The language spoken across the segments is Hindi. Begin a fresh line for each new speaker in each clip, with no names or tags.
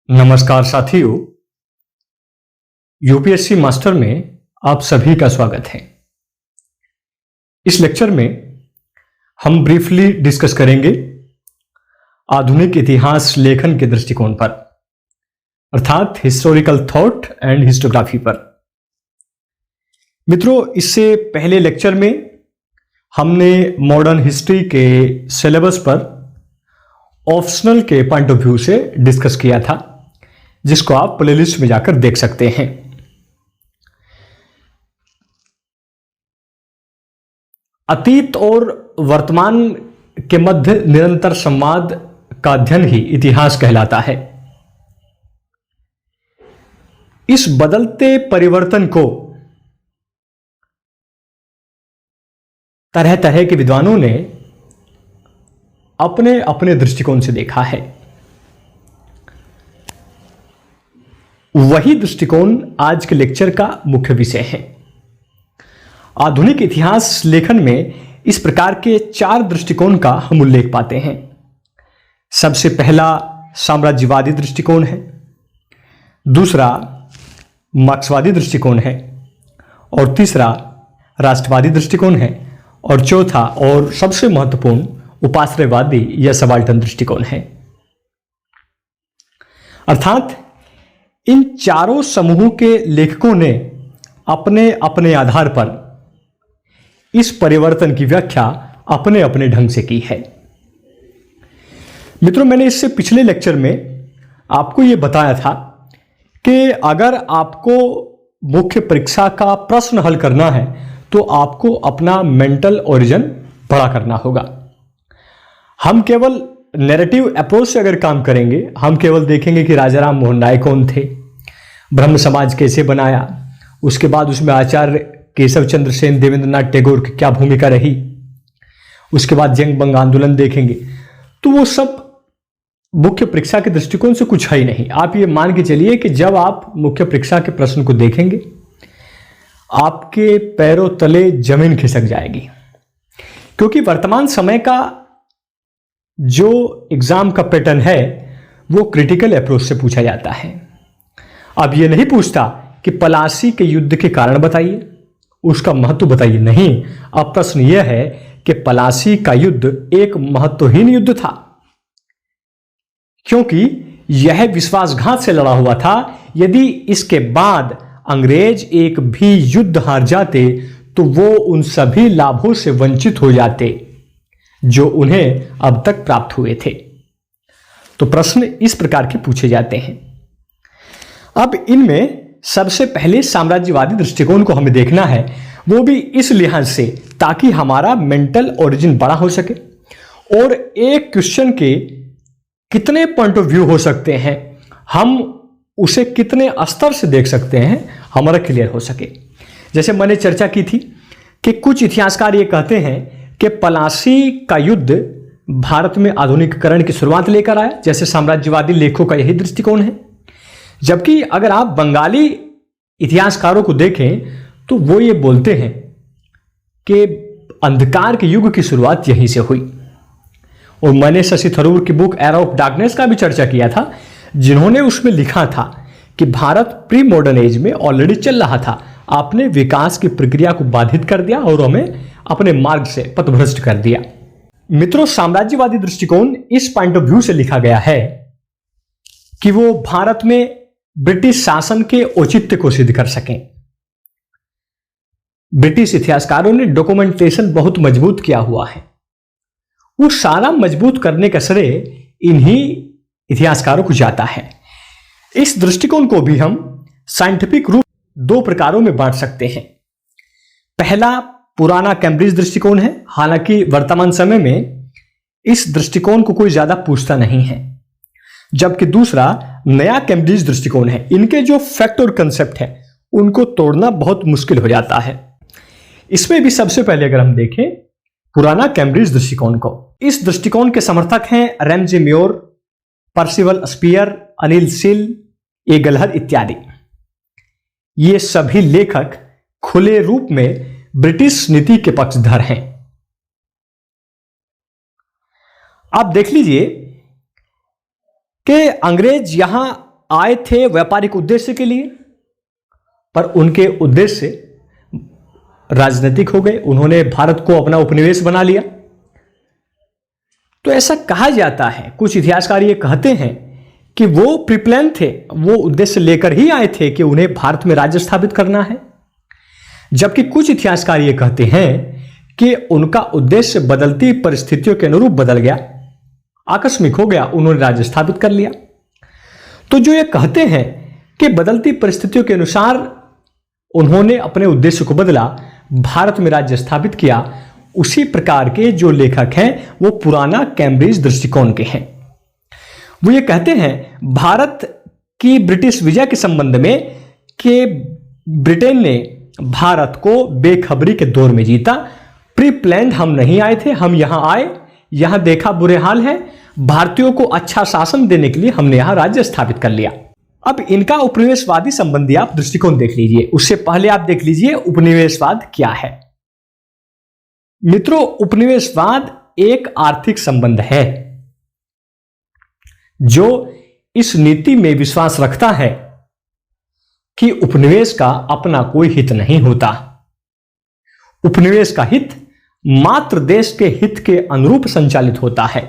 नमस्कार साथियों, यूपीएससी मास्टर में आप सभी का स्वागत है। इस लेक्चर में हम ब्रीफली डिस्कस करेंगे आधुनिक इतिहास लेखन के दृष्टिकोण पर, अर्थात हिस्टोरिकल थॉट एंड हिस्टोग्राफी पर। मित्रों, इससे पहले लेक्चर में हमने मॉडर्न हिस्ट्री के सिलेबस पर ऑप्शनल के पॉइंट ऑफ व्यू से डिस्कस किया था, जिसको आप प्लेलिस्ट में जाकर देख सकते हैं। अतीत और वर्तमान के मध्य निरंतर संवाद का अध्ययन ही इतिहास कहलाता है। इस बदलते परिवर्तन को तरह तरह के विद्वानों ने अपने अपने दृष्टिकोण से देखा है। वही दृष्टिकोण आज के लेक्चर का मुख्य विषय है। आधुनिक इतिहास लेखन में इस प्रकार के 4 दृष्टिकोण का हम उल्लेख पाते हैं। सबसे पहला साम्राज्यवादी दृष्टिकोण है, दूसरा मार्क्सवादी दृष्टिकोण है, और तीसरा राष्ट्रवादी दृष्टिकोण है, और चौथा और सबसे महत्वपूर्ण उपाश्रयवादी या सबाल्टर्न दृष्टिकोण है। अर्थात इन चारों समूहों के लेखकों ने अपने अपने आधार पर इस परिवर्तन की व्याख्या अपने अपने ढंग से की है। मित्रों, मैंने इससे पिछले लेक्चर में आपको यह बताया था कि अगर आपको मुख्य परीक्षा का प्रश्न हल करना है तो आपको अपना मेंटल ओरिजिन पढ़ा करना होगा। हम केवल नैरेटिव अप्रोच से अगर काम करेंगे, हम केवल देखेंगे कि राजा राम मोहन राय कौन थे, ब्रह्म समाज कैसे बनाया, उसके बाद उसमें आचार्य केशव चंद्र सेन, देवेंद्रनाथ टैगोर की क्या भूमिका रही, उसके बाद जंग बंग आंदोलन देखेंगे, तो वो सब मुख्य परीक्षा के दृष्टिकोण से कुछ है ही नहीं। आप ये मान के चलिए कि जब आप मुख्य परीक्षा के प्रश्न को देखेंगे, आपके पैरों तले जमीन खिसक जाएगी, क्योंकि वर्तमान समय का जो एग्जाम का पैटर्न है वो क्रिटिकल अप्रोच से पूछा जाता है। अब ये नहीं पूछता कि पलासी के युद्ध के कारण बताइए, उसका महत्व बताइए, नहीं। अब प्रश्न यह है कि पलासी का युद्ध एक महत्वहीन युद्ध था, क्योंकि यह विश्वासघात से लड़ा हुआ था। यदि इसके बाद अंग्रेज एक भी युद्ध हार जाते तो वो उन सभी लाभों से वंचित हो जाते जो उन्हें अब तक प्राप्त हुए थे। तो प्रश्न इस प्रकार के पूछे जाते हैं। अब इनमें सबसे पहले साम्राज्यवादी दृष्टिकोण को हमें देखना है, वो भी इस लिहाज से ताकि हमारा मेंटल ओरिजिन बड़ा हो सके और एक क्वेश्चन के कितने पॉइंट ऑफ व्यू हो सकते हैं, हम उसे कितने स्तर से देख सकते हैं, हमारा क्लियर हो सके। जैसे मैंने चर्चा की थी कि कुछ इतिहासकार ये कहते हैं कि पलासी का युद्ध भारत में आधुनिकीकरण की शुरुआत लेकर आया, जैसे साम्राज्यवादी लेखों का यही दृष्टिकोण है। जबकि अगर आप बंगाली इतिहासकारों को देखें तो वो ये बोलते हैं कि अंधकार के युग की शुरुआत यहीं से हुई। और मैंने शशि थरूर की बुक एरा ऑफ डार्कनेस का भी चर्चा किया था, जिन्होंने उसमें लिखा था कि भारत प्री मॉडर्न एज में ऑलरेडी चल रहा था, आपने विकास की प्रक्रिया को बाधित कर दिया और हमें अपने मार्ग से पथभ्रष्ट कर दिया। मित्रों, साम्राज्यवादी दृष्टिकोण इस पॉइंट ऑफ व्यू से लिखा गया है कि वो भारत में ब्रिटिश शासन के औचित्य को सिद्ध कर सकें। ब्रिटिश इतिहासकारों ने डॉक्यूमेंटेशन बहुत मजबूत किया हुआ है, वो सारा मजबूत करने का श्रेय इन्हीं इतिहासकारों को जाता है। इस दृष्टिकोण को भी हम साइंटिफिक रूप 2 प्रकारों में बांट सकते हैं। पहला पुराना कैम्ब्रिज दृष्टिकोण है, हालांकि वर्तमान समय में इस दृष्टिकोण को कोई ज्यादा पूछता नहीं है। जबकि दूसरा नया कैम्ब्रिज दृष्टिकोण है, इनके जो फैक्ट और कंसेप्ट है उनको तोड़ना बहुत मुश्किल हो जाता है। इसमें भी सबसे पहले अगर हम देखें पुराना कैम्ब्रिज दृष्टिकोण को, इस दृष्टिकोण के समर्थक हैं Ramsay Muir, Percival Spear, Anil Seal, एगलहर इत्यादि। ये सभी लेखक खुले रूप में ब्रिटिश नीति के पक्षधर हैं। आप देख लीजिए कि अंग्रेज यहां आए थे व्यापारिक उद्देश्य के लिए, पर उनके उद्देश्य राजनीतिक हो गए, उन्होंने भारत को अपना उपनिवेश बना लिया। तो ऐसा कहा जाता है, कुछ इतिहासकार ये कहते हैं कि वो प्रीप्लान थे, वो उद्देश्य लेकर ही आए थे कि उन्हें भारत में राज्य स्थापित करना है। जबकि कुछ इतिहासकार ये कहते हैं कि उनका उद्देश्य बदलती परिस्थितियों के अनुरूप बदल गया, आकस्मिक हो गया, उन्होंने राज्य स्थापित कर लिया। तो जो ये कहते हैं कि बदलती परिस्थितियों के अनुसार उन्होंने अपने उद्देश्य को बदला, भारत में राज्य स्थापित किया, उसी प्रकार के जो लेखक हैं वो पुराना कैम्ब्रिज दृष्टिकोण के हैं। वो ये कहते हैं भारत की ब्रिटिश विजय के संबंध में कि ब्रिटेन ने भारत को बेखबरी के दौर में जीता, प्री प्लान्ड हम नहीं आए थे, हम यहां आए, यहां देखा बुरे हाल है, भारतीयों को अच्छा शासन देने के लिए हमने यहां राज्य स्थापित कर लिया। अब इनका उपनिवेशवादी संबंधी आप दृष्टिकोण देख लीजिए, उससे पहले आप देख लीजिए उपनिवेशवाद क्या है। मित्रों, उपनिवेशवाद एक आर्थिक संबंध है जो इस नीति में विश्वास रखता है कि उपनिवेश का अपना कोई हित नहीं होता। उपनिवेश का हित मात्र देश के हित के अनुरूप संचालित होता है।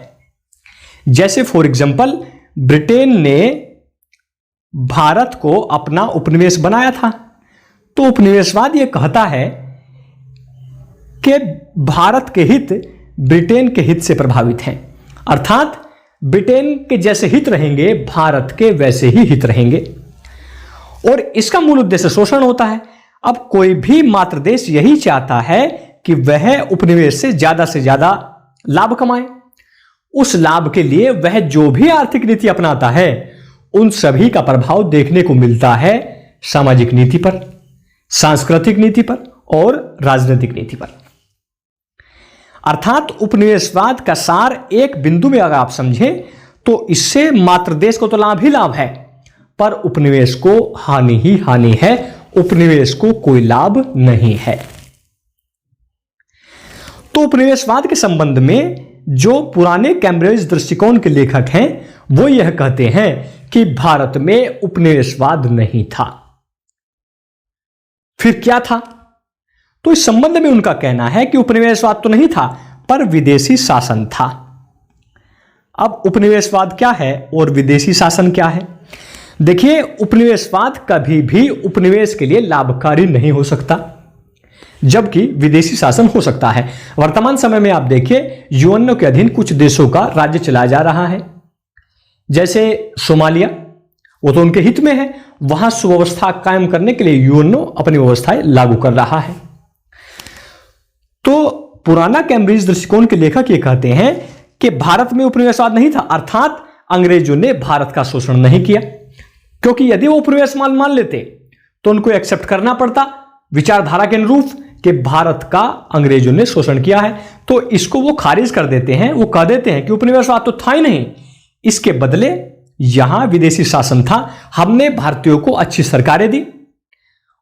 जैसे फॉर एग्जांपल ब्रिटेन ने भारत को अपना उपनिवेश बनाया था, तो उपनिवेशवाद यह कहता है कि भारत के हित ब्रिटेन के हित से प्रभावित हैं, अर्थात ब्रिटेन के जैसे हित रहेंगे, भारत के वैसे ही हित रहेंगे, और इसका मूल उद्देश्य शोषण होता है। अब कोई भी मात्र देश यही चाहता है कि वह उपनिवेश से ज्यादा लाभ कमाए। उस लाभ के लिए वह जो भी आर्थिक नीति अपनाता है, उन सभी का प्रभाव देखने को मिलता है सामाजिक नीति पर, सांस्कृतिक नीति पर और राजनीतिक नीति पर। अर्थात उपनिवेशवाद का सार एक बिंदु में अगर आप समझें तो इससे मात्र देश को तो लाभ ही लाभ है, पर उपनिवेश को हानि ही हानि है, उपनिवेश को कोई लाभ नहीं है। तो उपनिवेशवाद के संबंध में जो पुराने कैम्ब्रिज दृष्टिकोण के लेखक हैं वो यह कहते हैं कि भारत में उपनिवेशवाद नहीं था। फिर क्या था? तो इस संबंध में उनका कहना है कि उपनिवेशवाद तो नहीं था, पर विदेशी शासन था। अब उपनिवेशवाद क्या है और विदेशी शासन क्या है? देखिए, उपनिवेशवाद कभी भी उपनिवेश के लिए लाभकारी नहीं हो सकता, जबकि विदेशी शासन हो सकता है। वर्तमान समय में आप देखिए, यूएनओ के अधीन कुछ देशों का राज्य चलाया जा रहा है, जैसे सोमालिया, वो तो उनके हित में है, वहां सुव्यवस्था कायम करने के लिए यूएनओ अपनी व्यवस्थाएं लागू कर रहा है। तो पुराना कैम्ब्रिज दृष्टिकोण के लेखक ये कहते हैं कि भारत में उपनिवेशवाद नहीं था, अर्थात अंग्रेजों ने भारत का शोषण नहीं किया, क्योंकि यदि वो उपनिवेश मान लेते तो उनको एक्सेप्ट करना पड़ता विचारधारा के अनुरूप कि भारत का अंग्रेजों ने शोषण किया है। तो इसको वो खारिज कर देते हैं, वो कह देते हैं कि उपनिवेशवाद तो था ही नहीं, इसके बदले यहां विदेशी शासन था, हमने भारतीयों को अच्छी सरकारें दी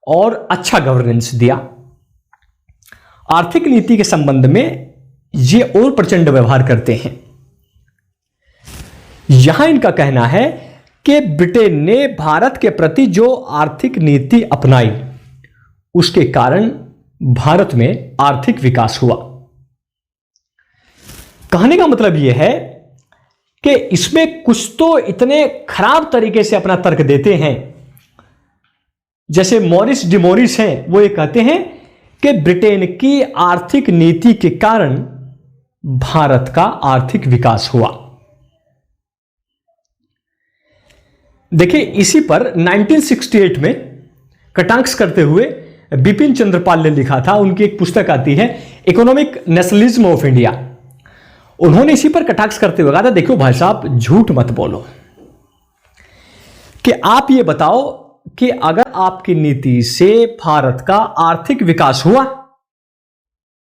और अच्छा गवर्नेंस दिया। आर्थिक नीति के संबंध में ये और प्रचंड व्यवहार करते हैं। यहां इनका कहना है कि ब्रिटेन ने भारत के प्रति जो आर्थिक नीति अपनाई, उसके कारण भारत में आर्थिक विकास हुआ। कहने का मतलब यह है कि इसमें कुछ तो इतने खराब तरीके से अपना तर्क देते हैं, जैसे मॉरिस डिमोरिस हैं, वो ये कहते हैं कि ब्रिटेन की आर्थिक नीति के कारण भारत का आर्थिक विकास हुआ। देखिए, इसी पर 1968 में कटाक्ष करते हुए बिपिन चंद्रपाल ने लिखा था, उनकी एक पुस्तक आती है इकोनॉमिक नेशनलिज्म ऑफ इंडिया। उन्होंने इसी पर कटाक्ष करते हुए कहा था, देखो भाई साहब, झूठ मत बोलो, कि आप ये बताओ कि अगर आपकी नीति से भारत का आर्थिक विकास हुआ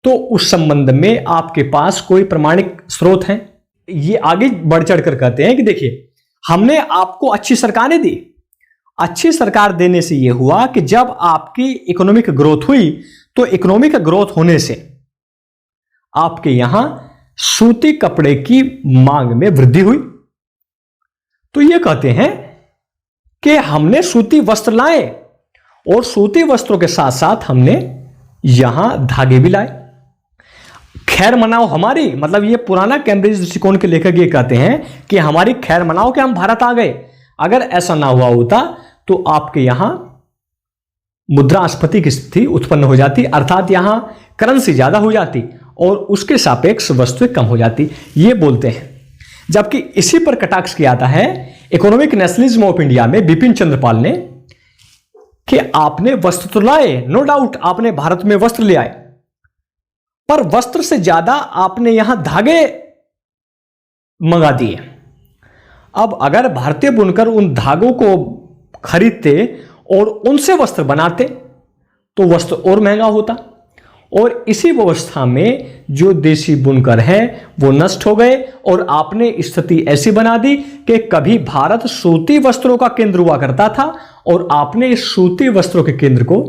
तो उस संबंध में आपके पास कोई प्रमाणिक स्रोत हैं? ये आगे बढ़ चढ़कर कहते हैं कि देखिए, हमने आपको अच्छी सरकारें दी, अच्छी सरकार देने से यह हुआ कि जब आपकी इकोनॉमिक ग्रोथ हुई तो इकोनॉमिक ग्रोथ होने से आपके यहां सूती कपड़े की मांग में वृद्धि हुई। तो यह कहते हैं कि हमने सूती वस्त्र लाए और सूती वस्त्रों के साथ साथ हमने यहां धागे भी लाए। खैर मनाओ हमारी, मतलब ये पुराना कैम्ब्रिज दृष्टिकोण के लेखक ये कहते हैं कि हमारी खैर मनाओ कि हम भारत आ गए। अगर ऐसा ना हुआ होता तो आपके यहां मुद्रास्फीति की स्थिति उत्पन्न हो जाती, अर्थात यहां करेंसी ज्यादा हो जाती और उसके सापेक्ष वस्तुएं कम हो जाती, ये बोलते हैं। जबकि इसी पर कटाक्ष किया जाता है इकोनॉमिक नेशनलिज्म ऑफ इंडिया में बिपिन चंद्रपाल ने कि आपने वस्त्र तो लाए, नो डाउट आपने भारत में वस्त्र ले आए, पर वस्त्र से ज्यादा आपने यहां धागे मंगा दिए। अब अगर भारतीय बुनकर उन धागों को खरीदते और उनसे वस्त्र बनाते तो वस्त्र और महंगा होता, और इसी व्यवस्था में जो देशी बुनकर हैं वो नष्ट हो गए और आपने स्थिति ऐसी बना दी कि कभी भारत सूती वस्त्रों का केंद्र हुआ करता था और आपने इस सूती वस्त्रों के केंद्र को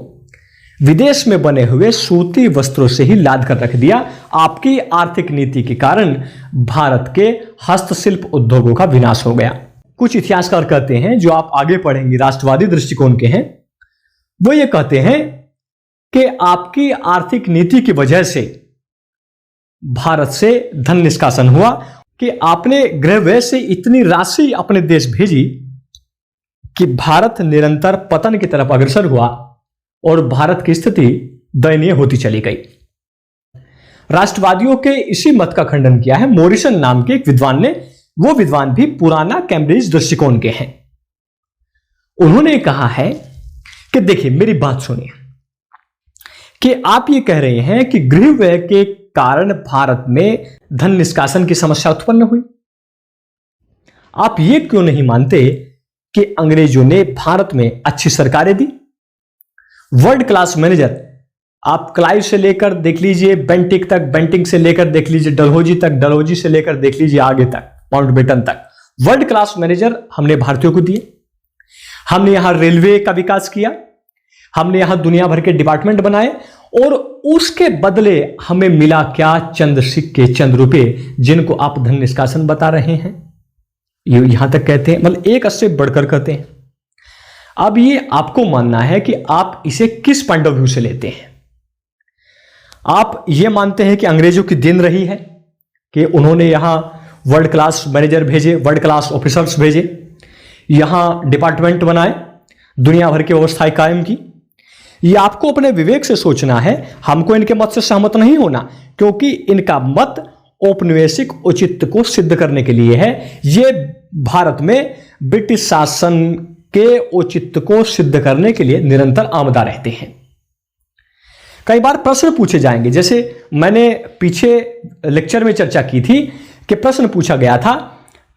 विदेश में बने हुए सूती वस्त्रों से ही लाद कर रख दिया। आपकी आर्थिक नीति के कारण भारत के हस्तशिल्प उद्योगों का विनाश हो गया। कुछ इतिहासकार कहते हैं, जो आप आगे पढ़ेंगे राष्ट्रवादी दृष्टिकोण के हैं, वो ये कहते हैं कि आपकी आर्थिक नीति की वजह से भारत से धन निष्कासन हुआ कि आपने गृह व्यय से इतनी राशि अपने देश भेजी कि भारत निरंतर पतन की तरफ अग्रसर हुआ और भारत की स्थिति दयनीय होती चली गई। राष्ट्रवादियों के इसी मत का खंडन किया है मॉरिसन नाम के एक विद्वान ने। वो विद्वान भी पुराना कैम्ब्रिज दृष्टिकोण के हैं। उन्होंने कहा है कि देखिए मेरी बात सुनिए, कि आप ये कह रहे हैं कि गृह व्यय के कारण भारत में धन निष्कासन की समस्या उत्पन्न हुई। आप ये क्यों नहीं मानते कि अंग्रेजों ने भारत में अच्छी सरकारें दी, वर्ल्ड क्लास मैनेजर, आप क्लाइव से लेकर देख लीजिए बेंटिक तक, बेंटिक से लेकर देख लीजिए डलहौजी तक, डलहौजी से लेकर देख लीजिए आगे तक माउंटबेटन तक, वर्ल्ड क्लास मैनेजर हमने भारतीयों को दिए। हमने यहां रेलवे का विकास किया, हमने यहां दुनिया भर के डिपार्टमेंट बनाए और उसके बदले हमें मिला क्या? चंद सिक्के, चंद रुपए, जिनको आप धन निष्कासन बता रहे हैं। ये यहां तक कहते हैं, मतलब एक अस्से बढ़कर कहते हैं। अब ये आपको मानना है कि आप इसे किस पॉइंट ऑफ व्यू से लेते हैं। आप ये मानते हैं कि अंग्रेजों की देन रही है कि उन्होंने यहां वर्ल्ड क्लास मैनेजर भेजे, वर्ल्ड क्लास ऑफिसर्स भेजे, यहां डिपार्टमेंट बनाए, दुनिया भर की व्यवस्थाएं कायम की। ये आपको अपने विवेक से सोचना है, हमको इनके मत से सहमत नहीं होना, क्योंकि इनका मत औपनिवेशिक औचित्य को सिद्ध करने के लिए है। ये भारत में ब्रिटिश शासन के औचित्य को सिद्ध करने के लिए निरंतर आमदा रहते हैं। कई बार प्रश्न पूछे जाएंगे, जैसे मैंने पीछे लेक्चर में चर्चा की थी कि प्रश्न पूछा गया था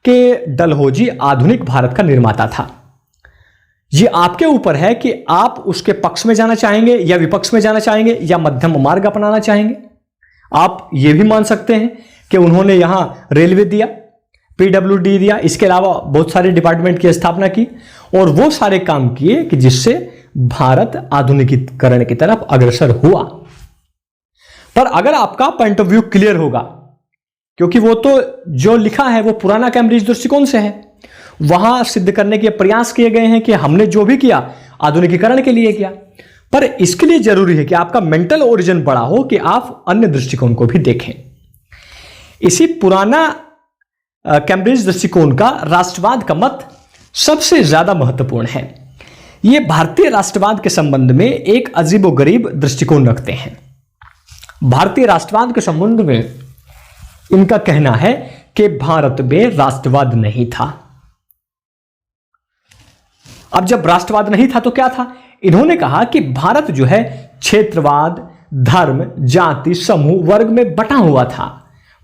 कि डलहौजी आधुनिक भारत का निर्माता था। ये आपके ऊपर है कि आप उसके पक्ष में जाना चाहेंगे या विपक्ष में जाना चाहेंगे या मध्यम मार्ग अपनाना चाहेंगे। आप ये भी मान सकते हैं कि उन्होंने यहां रेलवे दिया, पीडब्ल्यूडी दिया, इसके अलावा बहुत सारे डिपार्टमेंट की स्थापना की और वो सारे काम किए कि जिससे भारत आधुनिकीकरण की तरफ अग्रसर हुआ। पर अगर आपका पॉइंट ऑफ व्यू क्लियर होगा, क्योंकि वो तो जो लिखा है वो पुराना कैम्ब्रिज दृष्टिकोण से है, वहां सिद्ध करने के प्रयास किए गए हैं कि हमने जो भी किया आधुनिकीकरण के लिए किया। पर इसके लिए जरूरी है कि आपका मेंटल ओरिजिन बड़ा हो, कि आप अन्य दृष्टिकोण को भी देखें। इसी पुराना कैम्ब्रिज दृष्टिकोण का राष्ट्रवाद का मत सबसे ज्यादा महत्वपूर्ण है। ये भारतीय राष्ट्रवाद के संबंध में एक अजीबोगरीब दृष्टिकोण रखते हैं। भारतीय राष्ट्रवाद के संबंध में इनका कहना है कि भारत में राष्ट्रवाद नहीं था। अब जब राष्ट्रवाद नहीं था तो क्या था? इन्होंने कहा कि भारत जो है क्षेत्रवाद, धर्म, जाति, समूह, वर्ग में बटा हुआ था।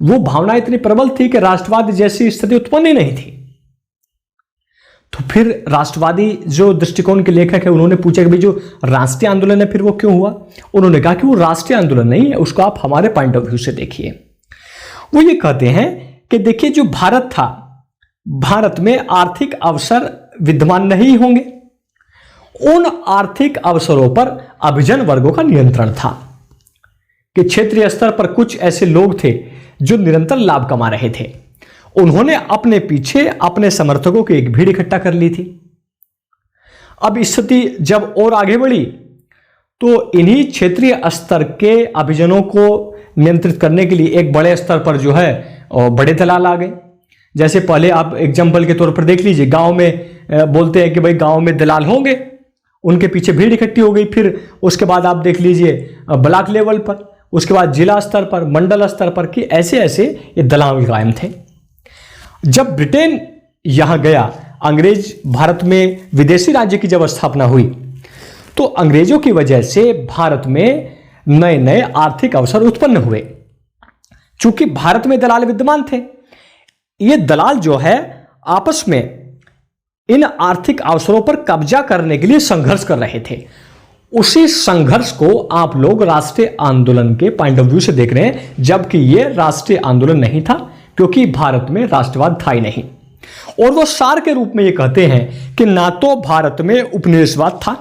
वो भावना इतनी प्रबल थी कि राष्ट्रवाद जैसी स्थिति उत्पन्न ही नहीं थी। तो फिर राष्ट्रवादी जो दृष्टिकोण के लेखक है उन्होंने पूछा कि भाई जो राष्ट्रीय आंदोलन है फिर वो क्यों हुआ? उन्होंने कहा कि वो राष्ट्रीय आंदोलन नहीं है, उसको आप हमारे पॉइंट ऑफ व्यू से देखिए। वो ये कहते हैं कि देखिए जो भारत था, भारत में आर्थिक अवसर विद्यमान नहीं होंगे। उन आर्थिक अवसरों पर अभिजन वर्गों का नियंत्रण था कि क्षेत्रीय स्तर पर कुछ ऐसे लोग थे जो निरंतर लाभ कमा रहे थे। उन्होंने अपने पीछे अपने समर्थकों की एक भीड़ इकट्ठा कर ली थी अब स्थिति जब और आगे बढ़ी तो इन्हीं क्षेत्रीय स्तर के अभियानों को नियंत्रित करने के लिए एक बड़े स्तर पर जो है बड़े दलाल आ गए। जैसे पहले आप एग्जाम्पल के तौर पर देख लीजिए, गांव में बोलते हैं कि भाई गांव में दलाल होंगे, उनके पीछे भीड़ इकट्ठी हो गई। फिर उसके बाद आप देख लीजिए ब्लॉक लेवल पर, उसके बाद जिला स्तर पर, मंडल स्तर पर, कि ऐसे ऐसे ये दलाल कायम थे। जब ब्रिटेन यहां गया, अंग्रेज भारत में विदेशी राज्य की जब स्थापना हुई तो अंग्रेजों की वजह से भारत में नए नए आर्थिक अवसर उत्पन्न हुए। चूंकि भारत में दलाल विद्यमान थे, ये दलाल जो है आपस में इन आर्थिक अवसरों पर कब्जा करने के लिए संघर्ष कर रहे थे। उसी संघर्ष को आप लोग राष्ट्रीय आंदोलन के पॉइंट ऑफ व्यू से देख रहे हैं, जबकि यह राष्ट्रीय आंदोलन नहीं था, क्योंकि भारत में राष्ट्रवाद था ही नहीं। और वो सार के रूप में ये कहते हैं कि ना तो भारत में उपनिवेशवाद था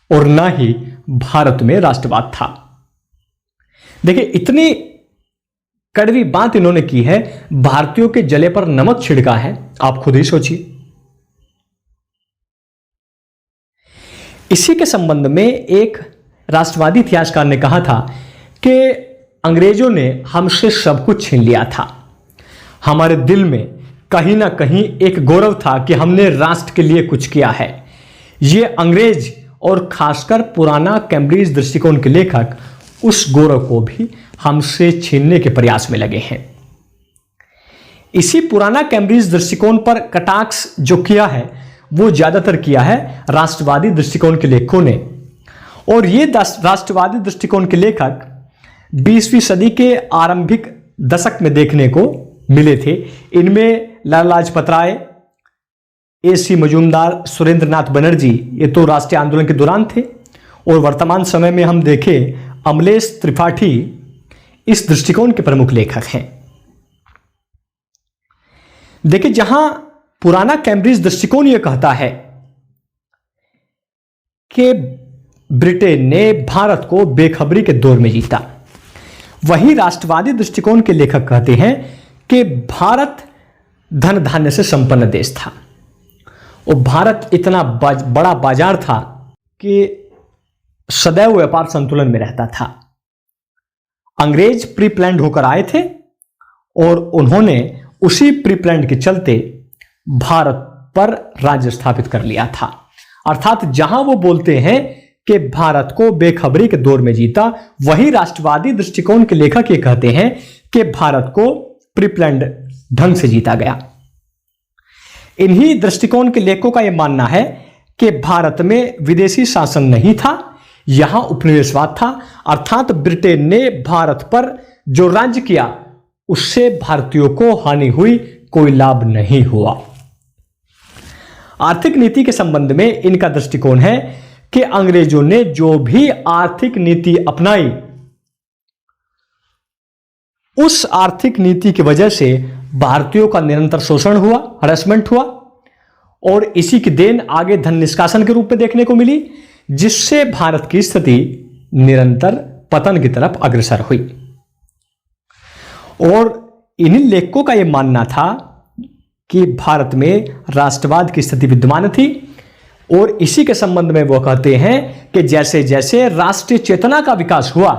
और ना ही भारत में राष्ट्रवाद था। देखिए, इतनी कड़वी बात इन्होंने की है, भारतीयों के जले पर नमक छिड़का है, आप खुद ही सोचिए। इसी के संबंध में एक राष्ट्रवादी इतिहासकार ने कहा था कि अंग्रेजों ने हमसे सब कुछ छीन लिया था, हमारे दिल में कहीं ना कहीं एक गौरव था कि हमने राष्ट्र के लिए कुछ किया है। ये अंग्रेज और खासकर पुराना कैम्ब्रिज दृष्टिकोण के लेखक उस गौरव को भी हमसे छीनने के प्रयास में लगे हैं। इसी पुराना कैम्ब्रिज दृष्टिकोण पर कटाक्ष जो किया है वो ज्यादातर किया है राष्ट्रवादी दृष्टिकोण के लेखकों ने। और ये राष्ट्रवादी दृष्टिकोण के लेखक 20वीं सदी के आरंभिक दशक में देखने को मिले थे। इनमें लाला लाजपत राय, A.C. मजूमदार, सुरेंद्र नाथ बनर्जी, ये तो राष्ट्रीय आंदोलन के दौरान थे। और वर्तमान समय में हम देखें, अमलेश त्रिपाठी इस दृष्टिकोण के प्रमुख लेखक हैं। देखिए, जहां पुराना कैम्ब्रिज दृष्टिकोण यह कहता है कि ब्रिटेन ने भारत को बेखबरी के दौर में जीता, वही राष्ट्रवादी दृष्टिकोण के लेखक कहते हैं कि भारत धन धान्य से संपन्न देश था और भारत इतना बड़ा बाजार था कि सदैव व्यापार संतुलन में रहता था। अंग्रेज प्री प्लान्ड होकर आए थे और उन्होंने उसी प्री प्लान्ड के चलते भारत पर राज्य स्थापित कर लिया था। अर्थात जहां वो बोलते हैं कि भारत को बेखबरी के दौर में जीता, वही राष्ट्रवादी दृष्टिकोण के लेखक ये कहते हैं कि भारत को प्री प्लान्ड ढंग से जीता गया। इन्हीं दृष्टिकोण के लेखकों का यह मानना है कि भारत में विदेशी शासन नहीं था, यहां उपनिवेशवाद था। अर्थात ब्रिटेन ने भारत पर जो राज्य किया उससे भारतीयों को हानि हुई, कोई लाभ नहीं हुआ। आर्थिक नीति के संबंध में इनका दृष्टिकोण है कि अंग्रेजों ने जो भी आर्थिक नीति अपनाई, उस आर्थिक नीति की वजह से भारतीयों का निरंतर शोषण हुआ, हरासमेंट हुआ और इसी की देन आगे धन निष्कासन के रूप में देखने को मिली, जिससे भारत की स्थिति निरंतर पतन की तरफ अग्रसर हुई। और इन्हीं लेखकों का यह मानना था कि भारत में राष्ट्रवाद की स्थिति विद्यमान थी और इसी के संबंध में वो कहते हैं कि जैसे जैसे राष्ट्रीय चेतना का विकास हुआ,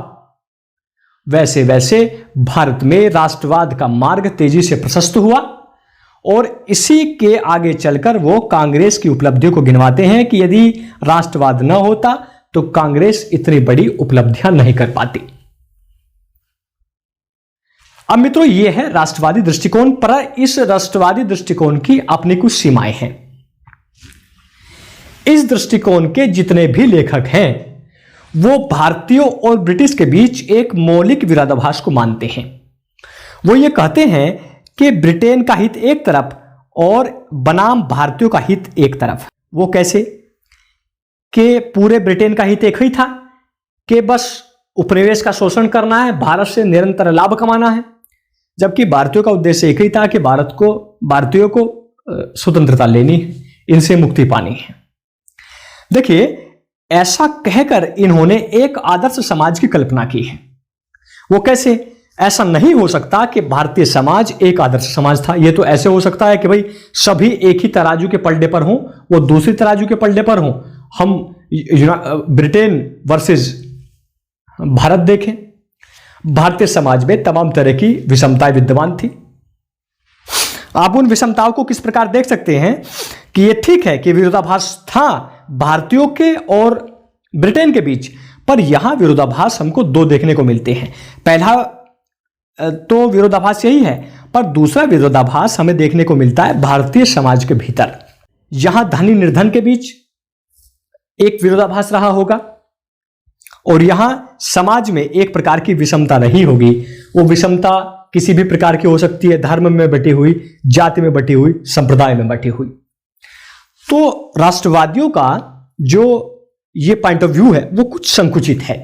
वैसे वैसे भारत में राष्ट्रवाद का मार्ग तेजी से प्रशस्त हुआ। और इसी के आगे चलकर वो कांग्रेस की उपलब्धियों को गिनवाते हैं कि यदि राष्ट्रवाद न होता तो कांग्रेस इतनी बड़ी उपलब्धियां नहीं कर पाती। अब मित्रों, ये है राष्ट्रवादी दृष्टिकोण, पर इस राष्ट्रवादी दृष्टिकोण की अपनी कुछ सीमाएं हैं। इस दृष्टिकोण के जितने भी लेखक हैं वो भारतीयों और ब्रिटिश के बीच एक मौलिक विरोधाभास को मानते हैं। वो ये कहते हैं कि ब्रिटेन का हित एक तरफ और बनाम भारतीयों का हित एक तरफ। वो कैसे? कि पूरे ब्रिटेन का हित एक ही था कि बस उपनिवेश का शोषण करना है, भारत से निरंतर लाभ कमाना है, जबकि भारतीयों का उद्देश्य एक ही था कि भारतीयों को स्वतंत्रता लेनी है, इनसे मुक्ति पानी है। देखिए, ऐसा कहकर इन्होंने एक आदर्श समाज की कल्पना की है। वो कैसे? ऐसा नहीं हो सकता कि भारतीय समाज एक आदर्श समाज था। यह तो ऐसे हो सकता है कि भाई सभी एक ही तराजू के पलड़े पर हों, वो दूसरी तराजू के पलड़े पर हों। हम ब्रिटेन वर्सेस भारत देखें, भारतीय समाज में तमाम तरह की विषमताएं विद्यमान थी। आप उन विषमताओं को किस प्रकार देख सकते हैं कि यह ठीक है कि विरोधाभास था भारतीयों के और ब्रिटेन के बीच, पर यहां विरोधाभास हमको दो देखने को मिलते हैं। पहला तो विरोधाभास यही है, पर दूसरा विरोधाभास हमें देखने को मिलता है भारतीय समाज के भीतर। यहां धनी निर्धन के बीच एक विरोधाभास रहा होगा और यहां समाज में एक प्रकार की विषमता रही होगी। वो विषमता किसी भी प्रकार की हो सकती है, धर्म में बटी हुई, जाति में बटी हुई, संप्रदाय में बटी हुई। तो राष्ट्रवादियों का जो ये पॉइंट ऑफ व्यू है वो कुछ संकुचित है।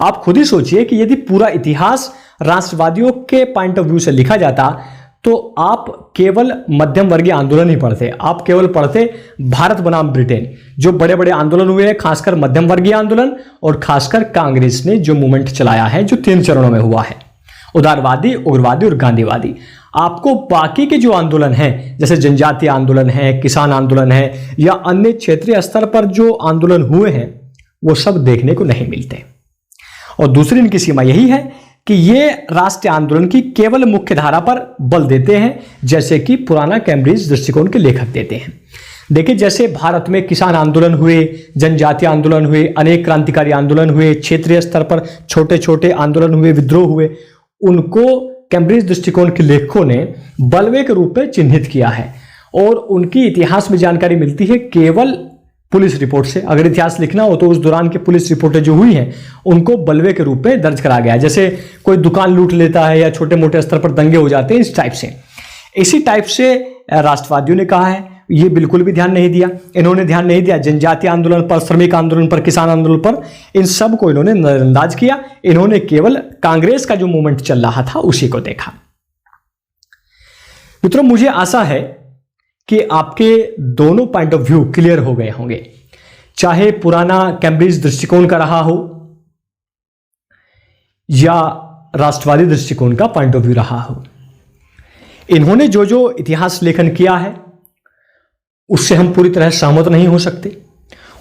आप खुद ही सोचिए कि यदि पूरा इतिहास राष्ट्रवादियों के पॉइंट ऑफ व्यू से लिखा जाता तो आप केवल मध्यम वर्गीय आंदोलन ही पढ़ते, आप केवल पढ़ते भारत बनाम ब्रिटेन। जो बड़े बड़े आंदोलन हुए हैं, खासकर मध्यम वर्गीय आंदोलन और खासकर कांग्रेस ने जो मूवमेंट चलाया है, जो 3 चरणों में हुआ है, उदारवादी, उग्रवादी और गांधीवादी। आपको बाकी के जो आंदोलन हैं, जैसे जनजातीय आंदोलन है, किसान आंदोलन है, या अन्य क्षेत्रीय स्तर पर जो आंदोलन हुए हैं, वो सब देखने को नहीं मिलते। और दूसरी इनकी सीमा यही है कि ये राष्ट्रीय आंदोलन की केवल मुख्य धारा पर बल देते हैं, जैसे कि पुराना कैम्ब्रिज दृष्टिकोण के लेखक देते हैं। देखिए, जैसे भारत में किसान आंदोलन हुए, जनजातीय आंदोलन हुए, अनेक क्रांतिकारी आंदोलन हुए, क्षेत्रीय स्तर पर छोटे छोटे आंदोलन हुए, विद्रोह हुए, उनको कैम्ब्रिज दृष्टिकोण के लेखकों ने बलवे के रूप में चिन्हित किया है और उनकी इतिहास में जानकारी मिलती है केवल पुलिस रिपोर्ट से। अगर इतिहास लिखना हो तो उस दौरान के पुलिस रिपोर्टें जो हुई हैं उनको बलवे के रूप में दर्ज करा गया। जैसे कोई दुकान लूट लेता है या छोटे मोटे स्तर पर दंगे हो जाते हैं, इस टाइप से। इसी टाइप से राष्ट्रवादियों ने कहा है, ये बिल्कुल भी ध्यान नहीं दिया। इन्होंने ध्यान नहीं दिया जनजातीय आंदोलन पर, श्रमिक आंदोलन पर, किसान आंदोलन पर, इन सब को इन्होंने नजरअंदाज किया। इन्होंने केवल कांग्रेस का जो मूवमेंट चल रहा था उसी को देखा। मित्रों, मुझे आशा है कि आपके दोनों पॉइंट ऑफ व्यू क्लियर हो गए होंगे, चाहे पुराना कैम्ब्रिज दृष्टिकोण का रहा हो या राष्ट्रवादी दृष्टिकोण का पॉइंट ऑफ व्यू रहा हो। इन्होंने जो जो इतिहास लेखन किया है उससे हम पूरी तरह सहमत नहीं हो सकते,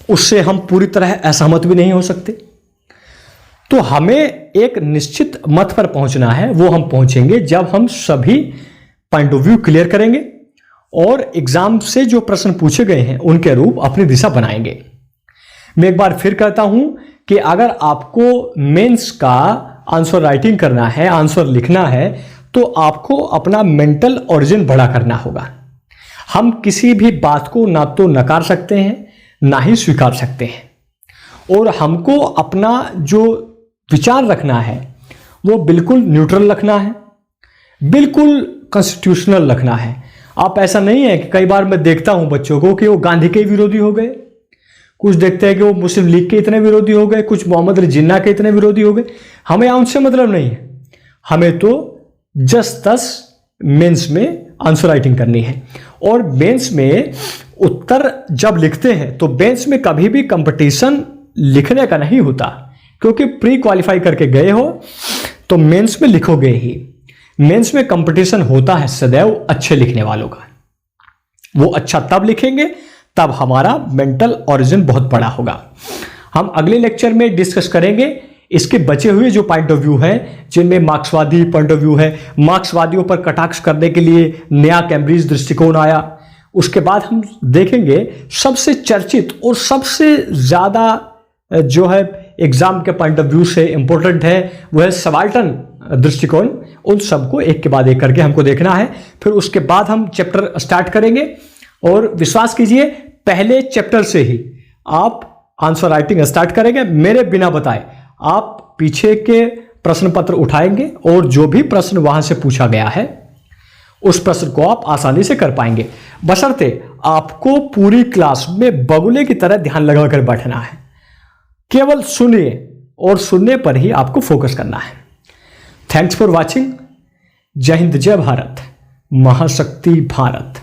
उससे हम पूरी तरह असहमत भी नहीं हो सकते। तो हमें एक निश्चित मत पर पहुंचना है, वो हम पहुंचेंगे जब हम सभी पॉइंट ऑफ व्यू क्लियर करेंगे और एग्जाम से जो प्रश्न पूछे गए हैं उनके रूप अपनी दिशा बनाएंगे। मैं एक बार फिर कहता हूं कि अगर आपको मेंस का आंसर राइटिंग करना है, आंसर लिखना है, तो आपको अपना मेंटल ओरिजिन बड़ा करना होगा। हम किसी भी बात को ना तो नकार सकते हैं ना ही स्वीकार सकते हैं, और हमको अपना जो विचार रखना है वो बिल्कुल न्यूट्रल रखना है, बिल्कुल कॉन्स्टिट्यूशनल रखना है। आप ऐसा नहीं है कि कई बार मैं देखता हूं बच्चों को कि वो गांधी के विरोधी हो गए, कुछ देखते हैं कि वो मुस्लिम लीग के इतने विरोधी हो गए, कुछ मोहम्मद अली जिन्ना के इतने विरोधी हो गए। हमें उनसे मतलब नहीं है, हमें तो जस मेंस में आंसर राइटिंग करनी है। और बेंच में उत्तर जब लिखते हैं तो बेंच में कभी भी कंपटीशन लिखने का नहीं होता, क्योंकि प्री क्वालिफाई करके गए हो तो मेंस में लिखोगे ही। मेंस में कंपटीशन होता है सदैव अच्छे लिखने वालों का। वो अच्छा तब लिखेंगे तब हमारा मेंटल ओरिजिन बहुत बड़ा होगा। हम अगले लेक्चर में डिस्कस करेंगे इसके बचे हुए जो पॉइंट ऑफ व्यू हैं, जिनमें मार्क्सवादी पॉइंट ऑफ व्यू है, मार्क्सवादियों पर कटाक्ष करने के लिए नया कैम्ब्रिज दृष्टिकोण आया। उसके बाद हम देखेंगे सबसे चर्चित और सबसे ज्यादा जो है एग्जाम के पॉइंट ऑफ व्यू से इंपॉर्टेंट है वो है सबाल्टर्न दृष्टिकोण। उन सबको एक के बाद एक करके हमको देखना है। फिर उसके बाद हम चैप्टर स्टार्ट करेंगे और विश्वास कीजिए पहले चैप्टर से ही आप आंसर राइटिंग स्टार्ट करेंगे मेरे बिना बताए। आप पीछे के प्रश्न पत्र उठाएंगे और जो भी प्रश्न वहां से पूछा गया है उस प्रश्न को आप आसानी से कर पाएंगे, बशर्ते आपको पूरी क्लास में बगुले की तरह ध्यान लगाकर बैठना है। केवल सुनिए और सुनने पर ही आपको फोकस करना है। Thanks for watching. जय हिंद, जय भारत, महाशक्ति भारत।